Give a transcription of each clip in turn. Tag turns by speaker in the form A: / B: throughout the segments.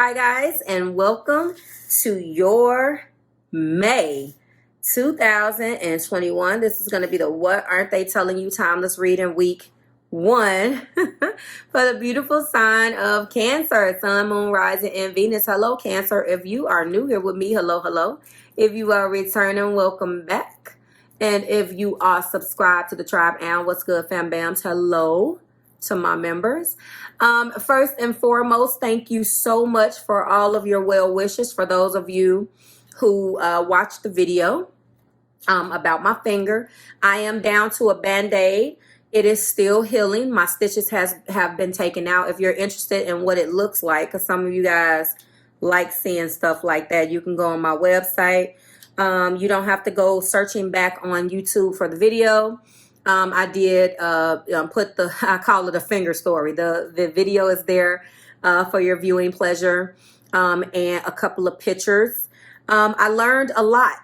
A: Hi guys, and welcome to your May 2021. This is going to be the What Aren't They Telling You Timeless Reading Week 1 for the beautiful sign of Cancer, Sun, Moon, Rising, and Venus. Hello Cancer. If you are new here with me, hello, hello. If you are returning, welcome back. And if you are subscribed to the tribe and what's good fam bams, hello to my members. First and foremost, thank you so much for all of your well wishes. For those of you who watched the video about my finger, I am down to a band-aid. It is still healing. My stitches have been taken out. If you're interested in what it looks like, because some of you guys like seeing stuff like that, you can go on my website. You don't have to go searching back on YouTube for the video. I did put I call it a finger story. The video is there for your viewing pleasure, and a couple of pictures. I learned a lot.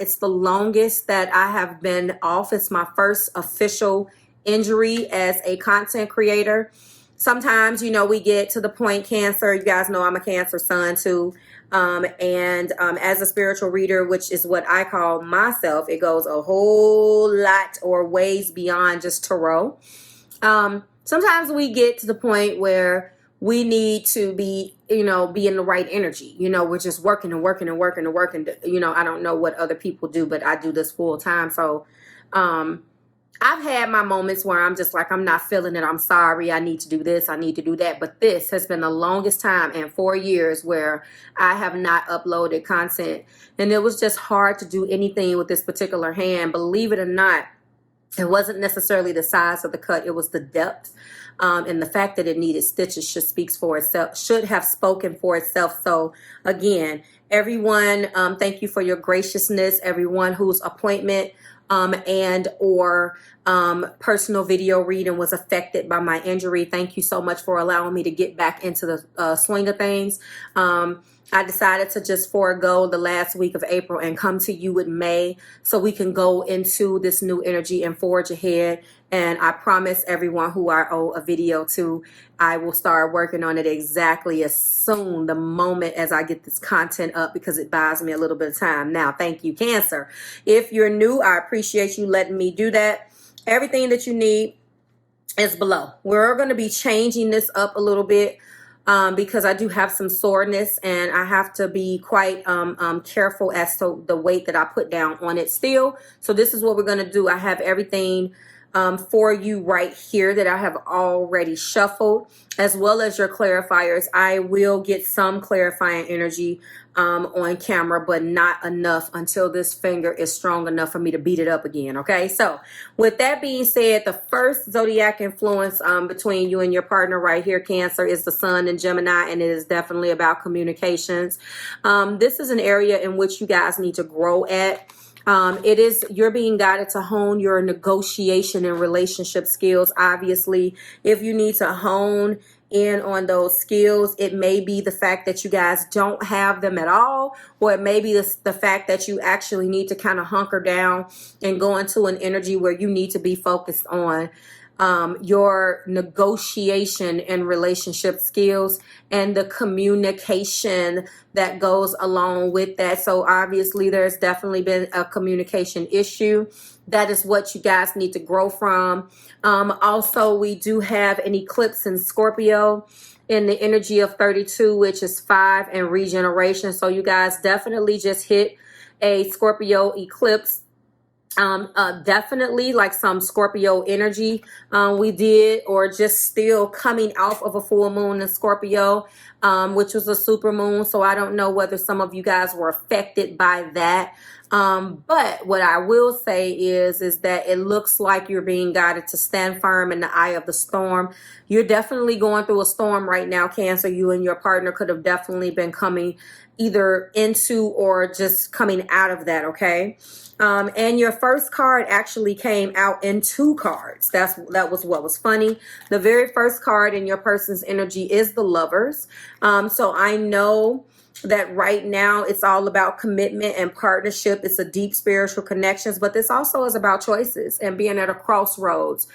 A: It's the longest that I have been off. It's my first official injury as a content creator. Sometimes, you know, we get to the point, Cancer, you guys know I'm a Cancer sun too. As a spiritual reader, which is what I call myself, it goes a whole lot or ways beyond just tarot. Sometimes we get to the point where we need to be in the right energy. You know, we're just working and working and working and working. You know, I don't know what other people do, but I do this full time. So, I've had my moments where I'm just like, I'm not feeling it. I'm sorry. I need to do this. I need to do that. But this has been the longest time in 4 years where I have not uploaded content. And it was just hard to do anything with this particular hand. Believe it or not, it wasn't necessarily the size of the cut. It was the depth. And the fact that it needed stitches should have spoken for itself. So again, everyone, thank you for your graciousness. Everyone whose appointment and or personal video reading was affected by my injury, thank you so much for allowing me to get back into the swing of things. I decided to just forego the last week of April and come to you in May so we can go into this new energy and forge ahead. And I promise everyone who I owe a video to, I will start working on it exactly as soon, the moment as I get this content up, because it buys me a little bit of time. Now, thank you, Cancer. If you're new, I appreciate you letting me do that. Everything that you need is below. We're going to be changing this up a little bit. Because I do have some soreness and I have to be quite careful as to the weight that I put down on it still. So this is what we're going to do. I have everything for you right here that I have already shuffled, as well as your clarifiers. I will get some clarifying energy on camera, but not enough until this finger is strong enough for me to beat it up again. Okay, so with that being said, the first zodiac influence between you and your partner right here, Cancer, is the Sun in Gemini, and it is definitely about communications. This is an area in which you guys need to grow at. You're being guided to hone your negotiation and relationship skills. Obviously, if you need to hone in on those skills, it may be the fact that you guys don't have them at all, or it may be the fact that you actually need to kind of hunker down and go into an energy where you need to be focused on your negotiation and relationship skills and the communication that goes along with that. So obviously there's definitely been a communication issue. That is what you guys need to grow from. Also, we do have an eclipse in Scorpio in the energy of 32, which is 5 and regeneration. So you guys definitely just hit a Scorpio eclipse. Definitely like some Scorpio energy we did, or just still coming off of a full moon in Scorpio, which was a super moon. So I don't know whether some of you guys were affected by that. But what I will say is that it looks like you're being guided to stand firm in the eye of the storm. You're definitely going through a storm right now, Cancer. You and your partner could have definitely been coming either into or just coming out of that, okay? And your first card actually came out in 2 cards. That was what was funny. The very first card in your person's energy is the Lovers. So I know that right now it's all about commitment and partnership. It's a deep spiritual connections, but this also is about choices and being at a crossroads.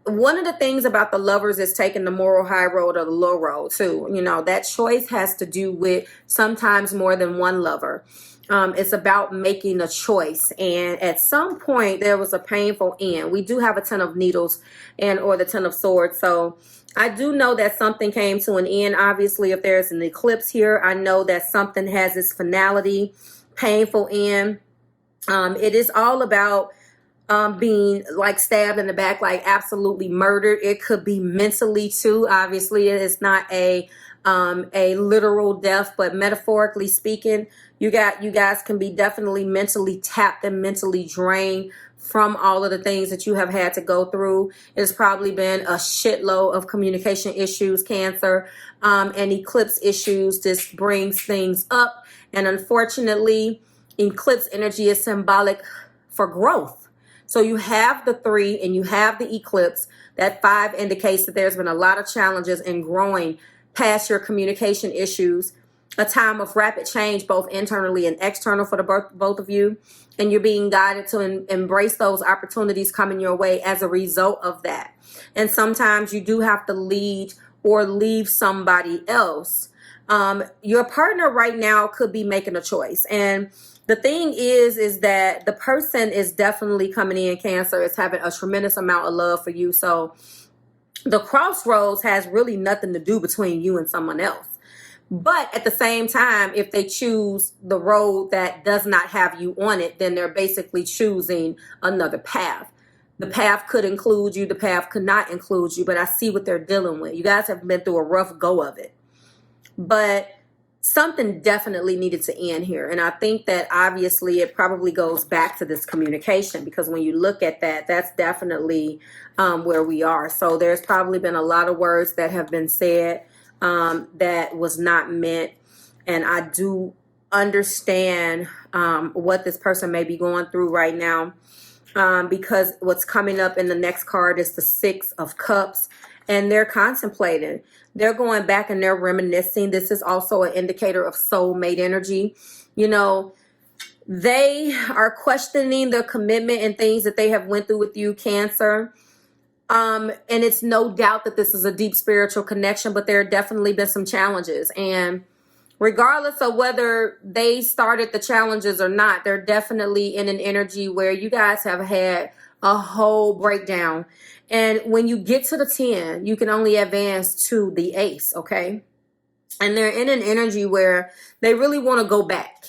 A: one of the things about the Lovers is taking the moral high road or the low road too. You know, that choice has to do with sometimes more than one lover. It's about making a choice, and at some point there was a painful end. We do have a Ten of Needles and or the Ten of Swords, so I do know that something came to an end. Obviously, if there's an eclipse here, I know that something has its finality, painful end. It is all about being like stabbed in the back, like absolutely murdered. It could be mentally too. Obviously, it is not a literal death, but metaphorically speaking, you guys can be definitely mentally tapped and mentally drained from all of the things that you have had to go through. It's probably been a shitload of communication issues, Cancer, and eclipse issues. This brings things up, and unfortunately, eclipse energy is symbolic for growth. So you have the 3 and you have the eclipse. That 5 indicates that there's been a lot of challenges in growing past your communication issues, a time of rapid change, both internally and external for the both of you. And you're being guided to embrace those opportunities coming your way as a result of that. And sometimes you do have to lead or leave somebody else. Your partner right now could be making a choice. And the thing is that the person is definitely coming in, Cancer, is having a tremendous amount of love for you. So the crossroads has really nothing to do between you and someone else. But at the same time, if they choose the road that does not have you on it, then they're basically choosing another path. The path could include you. The path could not include you. But I see what they're dealing with. You guys have been through a rough go of it. But something definitely needed to end here. And I think that obviously it probably goes back to this communication, because when you look at that, that's definitely where we are. So there's probably been a lot of words that have been said that was not meant. And I do understand what this person may be going through right now, because what's coming up in the next card is the 6 of Cups, and they're contemplating. They're going back and they're reminiscing. This is also an indicator of soulmate energy. You know, they are questioning their commitment and things that they have went through with you, Cancer. And it's no doubt that this is a deep spiritual connection, but there have definitely been some challenges. And regardless of whether they started the challenges or not, they're definitely in an energy where you guys have had a whole breakdown. And when you get to the 10, you can only advance to the ace, okay? And they're in an energy where they really want to go back.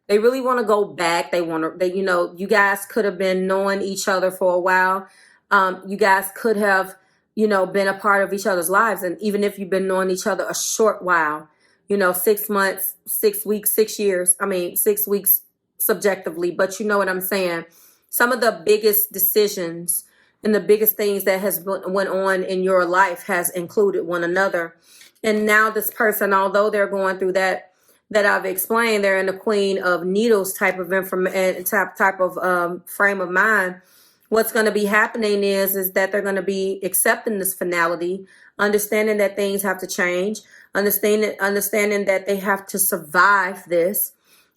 A: They really want to go back. You know, you guys could have been knowing each other for a while. You guys could have, you know, been a part of each other's lives. And even if you've been knowing each other a short while, you know, 6 months, 6 weeks, 6 years, 6 weeks subjectively, but you know what I'm saying? Some of the biggest decisions and the biggest things that went on in your life has included one another. And now this person, although they're going through that I've explained, they're in the Queen of Needles type of type of frame of mind. What's going to be happening is that they're going to be accepting this finality, understanding that things have to change, understanding that they have to survive this,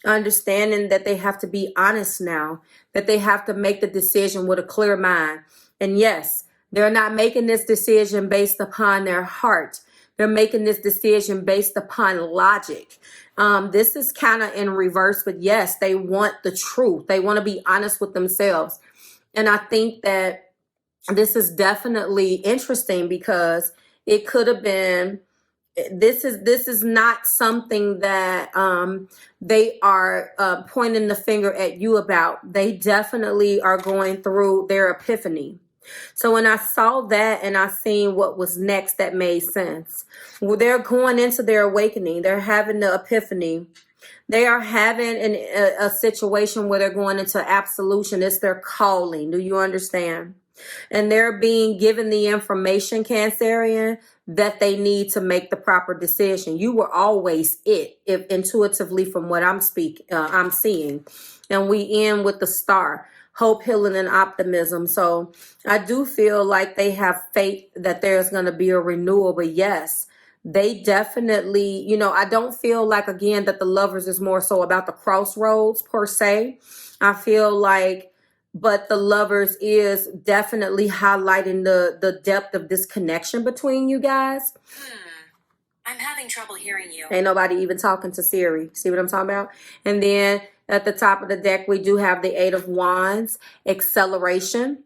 A: understanding that they have to be honest now, that they have to make the decision with a clear mind. And yes, they're not making this decision based upon their heart. They're making this decision based upon logic. This is kind of in reverse, but yes, they want the truth. They want to be honest with themselves. And I think that this is definitely interesting because it could have been, this is not something that they are pointing the finger at you about. They definitely are going through their epiphany. So when I saw that and I seen what was next, that made sense. Well, they're going into their awakening. They're having the epiphany. They are having a situation where they're going into absolution. It's their calling. Do you understand? And they're being given the information, Cancerian, that they need to make the proper decision. You were always it, if intuitively from what I'm seeing. And we end with the star. Hope, healing, and optimism. So I do feel like they have faith that there's going to be a renewal. But yes, they definitely, you know, I don't feel like, again, that the Lovers is more so about the crossroads per se. I feel like but the Lovers is definitely highlighting the depth of this connection between you guys.
B: I'm having trouble hearing you.
A: Ain't nobody even talking to Siri. See what I'm talking about? And then at the top of the deck, we do have the Eight of Wands, acceleration.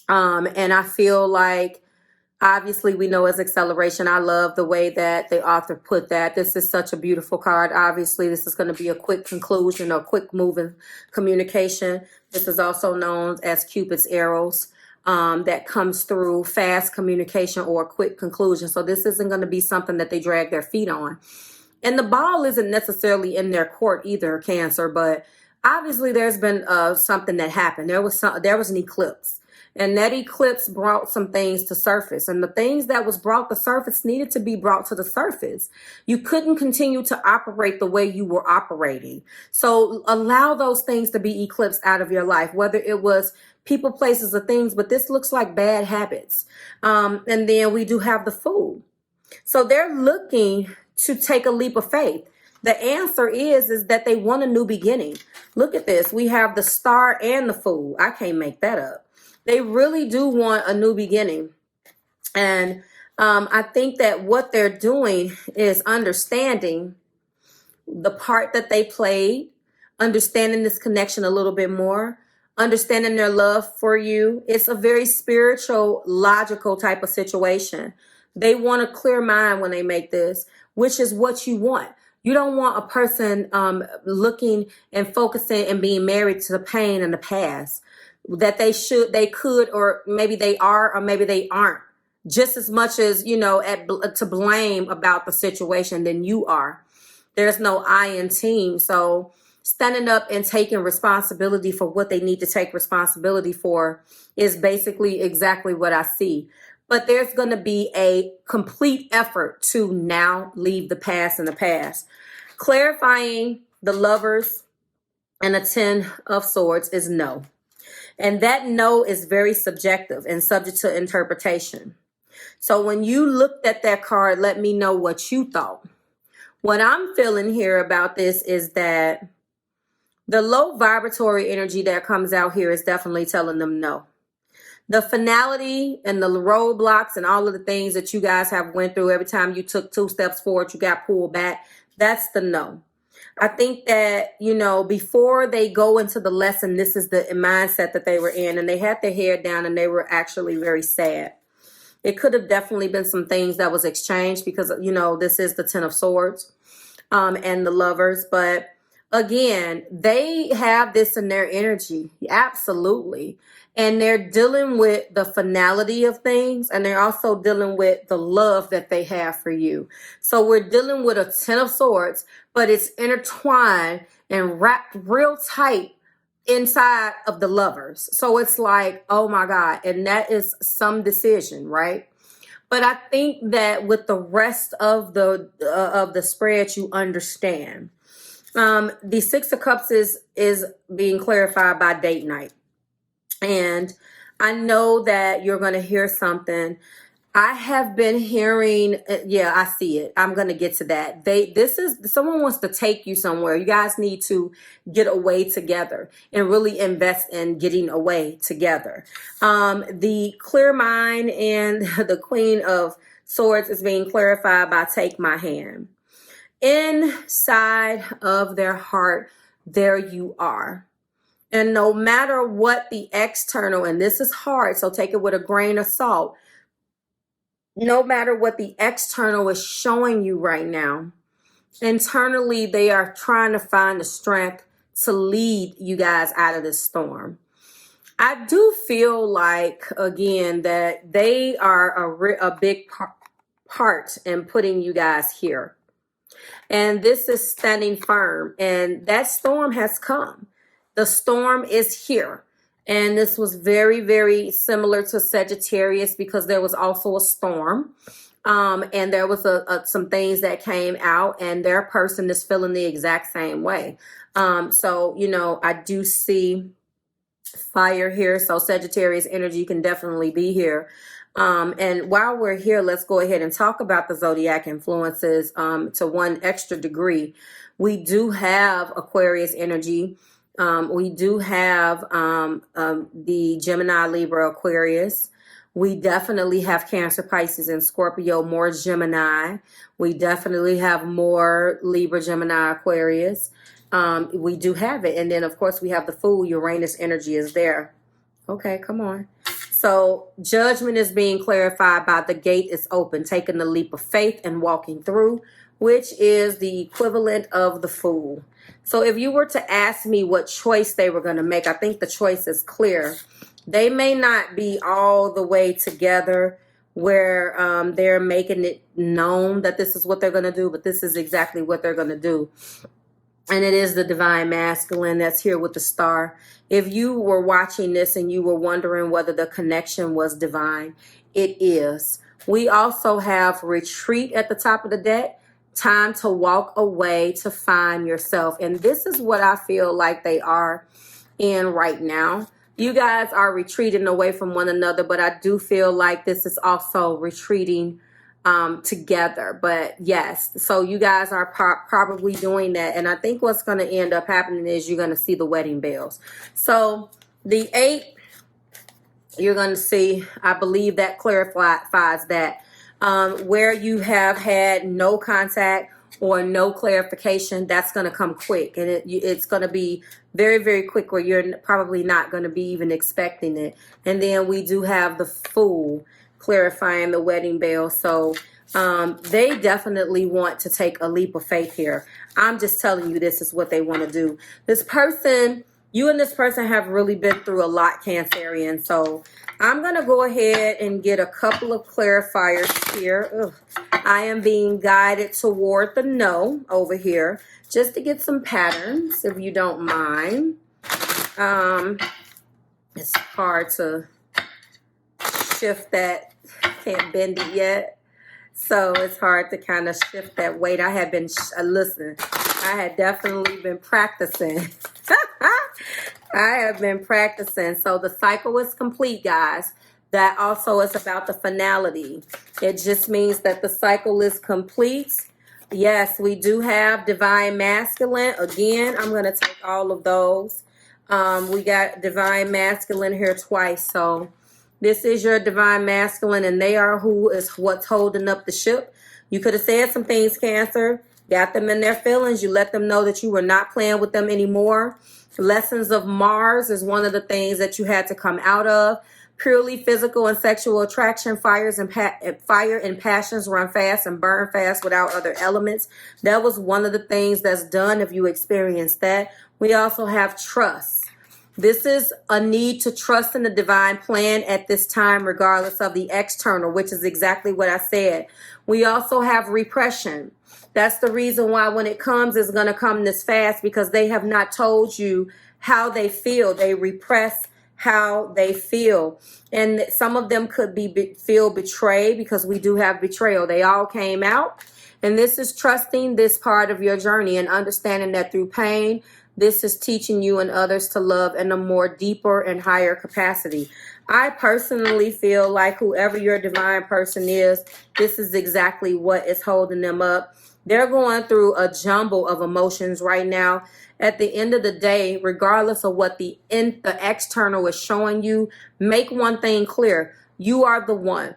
A: And I feel like, obviously, we know it's acceleration. I love the way that the author put that. This is such a beautiful card. Obviously, this is going to be a quick conclusion or quick moving communication. This is also known as Cupid's arrows. That comes through fast communication or a quick conclusion. So this isn't going to be something that they drag their feet on. And the ball isn't necessarily in their court either, Cancer, but obviously there's been something that happened. There was an eclipse. And that eclipse brought some things to surface. And the things that was brought to surface needed to be brought to the surface. You couldn't continue to operate the way you were operating. So allow those things to be eclipsed out of your life, whether it was people, places, or things. But this looks like bad habits. And then we do have the Fool. So they're looking to take a leap of faith. The answer is that they want a new beginning. Look at this. We have the Star and the Fool. I can't make that up. They really do want a new beginning. And I think that what they're doing is understanding the part that they played, understanding this connection a little bit more, understanding their love for you. It's a very spiritual, logical type of situation. They want a clear mind when they make this, which is what you want. You don't want a person looking and focusing and being married to the pain and the past. That they could, or maybe they are, or maybe they aren't, just as much as, to blame about the situation than you are. There's no I in team. So standing up and taking responsibility for what they need to take responsibility for is basically exactly what I see. But there's going to be a complete effort to now leave the past in the past. Clarifying the Lovers and the Ten of Swords is no. And that no is very subjective and subject to interpretation. So when you looked at that card, let me know what you thought. What I'm feeling here about this is that the low vibratory energy that comes out here is definitely telling them no. The finality and the roadblocks and all of the things that you guys have went through, every time you took 2 steps forward, you got pulled back. That's the no. I think that, before they go into the lesson, this is the mindset that they were in, and they had their hair down and they were actually very sad. It could have definitely been some things that was exchanged because, this is the Ten of Swords and the Lovers. But again, they have this in their energy. Absolutely. And they're dealing with the finality of things, and they're also dealing with the love that they have for you. So we're dealing with a Ten of Swords, but it's intertwined and wrapped real tight inside of the Lovers. So it's like, oh my God. And that is some decision, right? But I think that with the rest of the spread, you understand. The Six of Cups is being clarified by date night. And I know that you're going to hear something. I have been hearing, yeah, I see it. I'm going to get to that. Someone wants to take you somewhere. You guys need to get away together and really invest in getting away together. The clear mind and the Queen of Swords is being clarified by take my hand. Inside of their heart, there you are. And no matter what the external, and this is hard, so take it with a grain of salt. No matter what the external is showing you right now, internally they are trying to find the strength to lead you guys out of this storm. I do feel like, again, that they are a big part in putting you guys here. And this is standing firm. And that storm has come. The storm is here. And this was very, very similar to Sagittarius because there was also a storm. And there was some things that came out, and their person is feeling the exact same way. So, I do see fire here. So Sagittarius energy can definitely be here. And while we're here, let's go ahead and talk about the zodiac influences to one extra degree. We do have Aquarius energy. We do have the Gemini, Libra, Aquarius. We definitely have Cancer, Pisces, and Scorpio, more Gemini. We definitely have more Libra, Gemini, Aquarius. We do have it. And then, of course, we have the Fool. Uranus energy is there. Okay, come on. So judgment is being clarified by the gate is open, taking the leap of faith and walking through, which is the equivalent of the Fool. So if you were to ask me what choice they were going to make, I think the choice is clear. They may not be all the way together where they're making it known that this is what they're going to do, but this is exactly what they're going to do. And it is the divine masculine that's here with the star. If you were watching this and you were wondering whether the connection was divine, it is. We also have retreat at the top of the deck. Time to walk away to find yourself. And this is what I feel like they are in right now. You guys are retreating away from one another, but I do feel like this is also retreating together. But yes, so you guys are probably doing that. And I think what's going to end up happening is you're going to see the wedding bells. So the 8, you're going to see, I believe that clarifies that. Where you have had no contact or no clarification, that's going to come quick. And it's going to be very, very quick where you're probably not going to be even expecting it. And then we do have the Fool clarifying the wedding bell. So they definitely want to take a leap of faith here. I'm just telling you, this is what they want to do. This person, you and this person have really been through a lot, Cancerian. So I'm going to go ahead and get a couple of clarifiers here. Ugh. I am being guided toward the no over here just to get some patterns, if you don't mind. It's hard to shift that. Can't bend it yet. So it's hard to kind of shift that weight. I have been, listen, I had definitely been practicing. I have been practicing. So the cycle is complete, guys. That also is about the finality. It just means that the cycle is complete. Yes, we do have divine masculine. Again, I'm going to take all of those. We got divine masculine here twice. So this is your divine masculine, and they are what's holding up the ship. You could have said some things, Cancer. Got them in their feelings. You let them know that you were not playing with them anymore. Lessons of Mars is one of the things that you had to come out of. Purely physical and sexual attraction, fire and passions run fast and burn fast without other elements. That was one of the things that's done if you experience that. We also have trust. This is a need to trust in the divine plan at this time, regardless of the external, which is exactly what I said. We also have repression. That's the reason why when it comes, it's going to come this fast, because they have not told you how they feel. They repress how they feel. And some of them could feel betrayed, because we do have betrayal. They all came out. And this is trusting this part of your journey and understanding that through pain, this is teaching you and others to love in a more deeper and higher capacity. I personally feel like whoever your divine person is, this is exactly what is holding them up. They're going through a jumble of emotions right now. At the end of the day, regardless of what the external is showing you, make one thing clear. You are the one.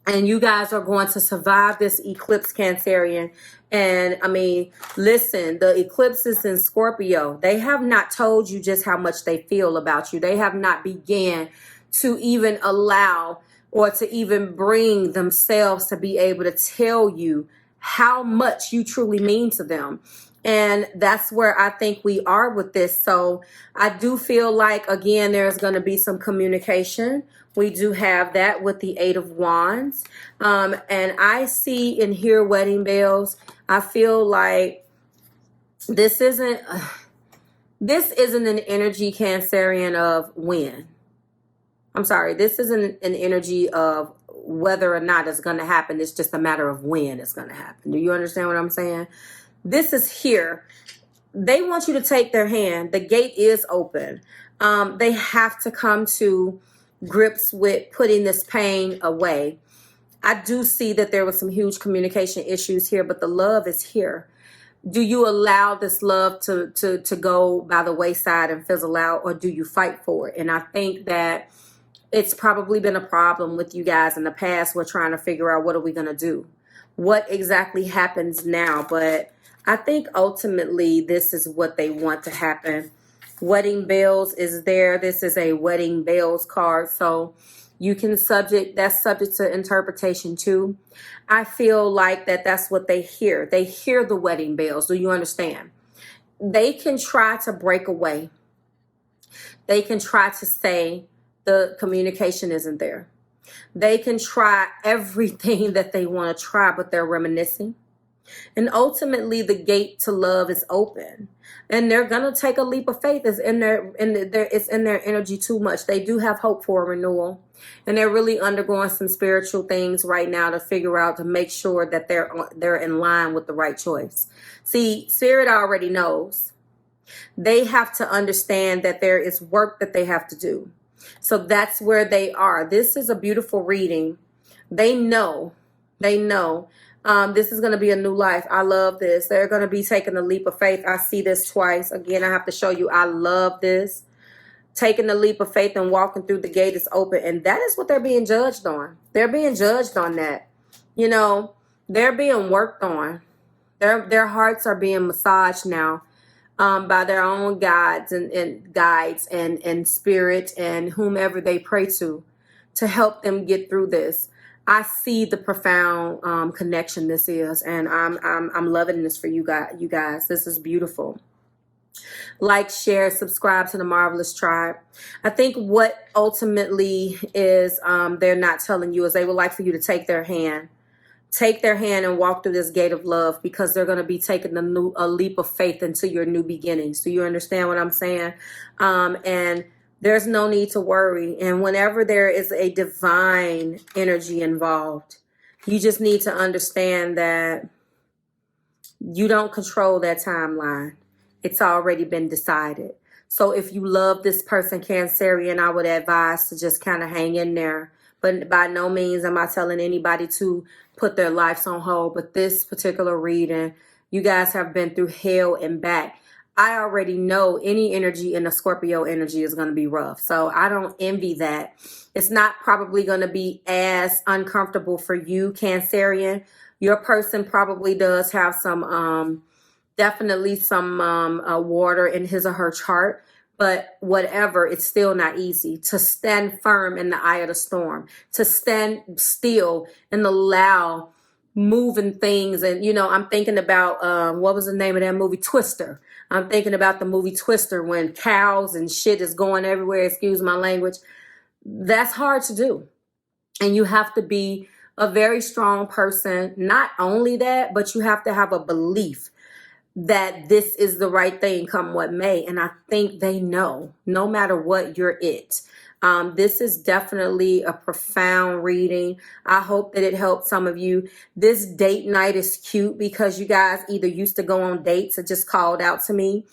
A: And you guys are going to survive this eclipse, Cancerian. And I mean, listen, the eclipse is in Scorpio. They have not told you just how much they feel about you. They have not began to even allow or to even bring themselves to be able to tell you how much you truly mean to them. And that's where I think we are with this. So I do feel like, again, there's going to be some communication. We do have that with the 8 of Wands. And I see and hear wedding bells. I feel like this isn't an energy, Cancerian, of when. I'm sorry. This isn't an energy of whether or not it's going to happen. It's just a matter of when it's going to happen. Do you understand what I'm saying? This is here. They want you to take their hand. The gate is open. They have to come to grips with putting this pain away. I do see that there was some huge communication issues here, but the love is here. Do you allow this love to go by the wayside and fizzle out, or do you fight for it? And I think that it's probably been a problem with you guys in the past. We're trying to figure out, what are we going to do? What exactly happens now? But I think ultimately this is what they want to happen. Wedding bells is there. This is a wedding bells card. So you can that's subject to interpretation too. I feel like that's what they hear. They hear the wedding bells. Do you understand? They can try to break away. They can try to say the communication isn't there. They can try everything that they want to try, but they're reminiscing. And ultimately, the gate to love is open, and they're gonna take a leap of faith. It's in their energy too much. They do have hope for a renewal, and they're really undergoing some spiritual things right now to figure out, to make sure that they're in line with the right choice. See, Spirit already knows. They have to understand that there is work that they have to do. So that's where they are. This is a beautiful reading. They know. This is going to be a new life. I love this. They're going to be taking a leap of faith. I see this twice. Again, I have to show you. I love this. Taking the leap of faith and walking through the gate is open. And that is what they're being judged on. They're being judged on that. You know, they're being worked on. Their hearts are being massaged now by their own guides and guides and spirit and whomever they pray to help them get through this. I see the profound connection this is, and I'm loving this for you guys. This is beautiful. Like, share, subscribe to the Marvelous Tribe. I think what ultimately is they're not telling you is they would like for you to take their hand. Take their hand and walk through this gate of love, because they're going to be taking a leap of faith into your new beginnings. Do you understand what I'm saying? And there's no need to worry. And whenever there is a divine energy involved, you just need to understand that you don't control that timeline. It's already been decided. So if you love this person, Cancerian, I would advise to just kind of hang in there. But by no means am I telling anybody to put their lives on hold. But this particular reading, you guys have been through hell and back. I already know any energy in the Scorpio energy is going to be rough. So I don't envy that. It's not probably going to be as uncomfortable for you, Cancerian. Your person probably does have some, definitely some water in his or her chart. But whatever, it's still not easy to stand firm in the eye of the storm, to stand still and allow moving things. And, you know, I'm thinking about, what was the name of that movie? Twister. I'm thinking about the movie Twister, when cows and shit is going everywhere. Excuse my language. That's hard to do. And you have to be a very strong person. Not only that, but you have to have a belief that this is the right thing come what may. And I think they know, no matter what, you're it. This is definitely a profound reading. I hope that it helped some of you. This date night is cute because you guys either used to go on dates or just called out to me.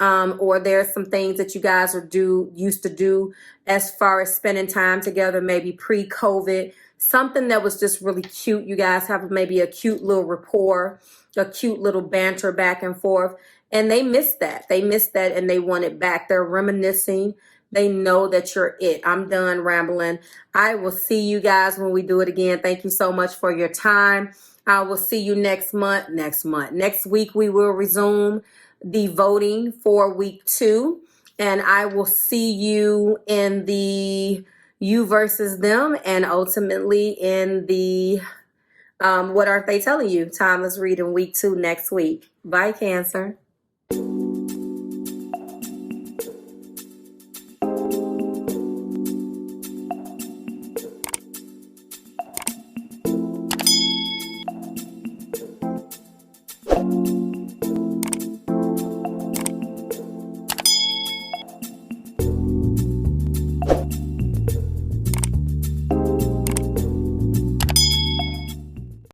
A: Or there's some things that you guys used to do as far as spending time together, maybe pre-COVID. Something that was just really cute. You guys have maybe a cute little rapport, a cute little banter back and forth. And they missed that. They missed that and they want it back. They're reminiscing. They know that you're it. I'm done rambling. I will see you guys when we do it again. Thank you so much for your time. I will see you next month. Next week, we will resume the voting for week 2. And I will see you in the you versus them, and ultimately in the what aren't they telling you? Timeless reading week 2 next week. Bye, Cancer.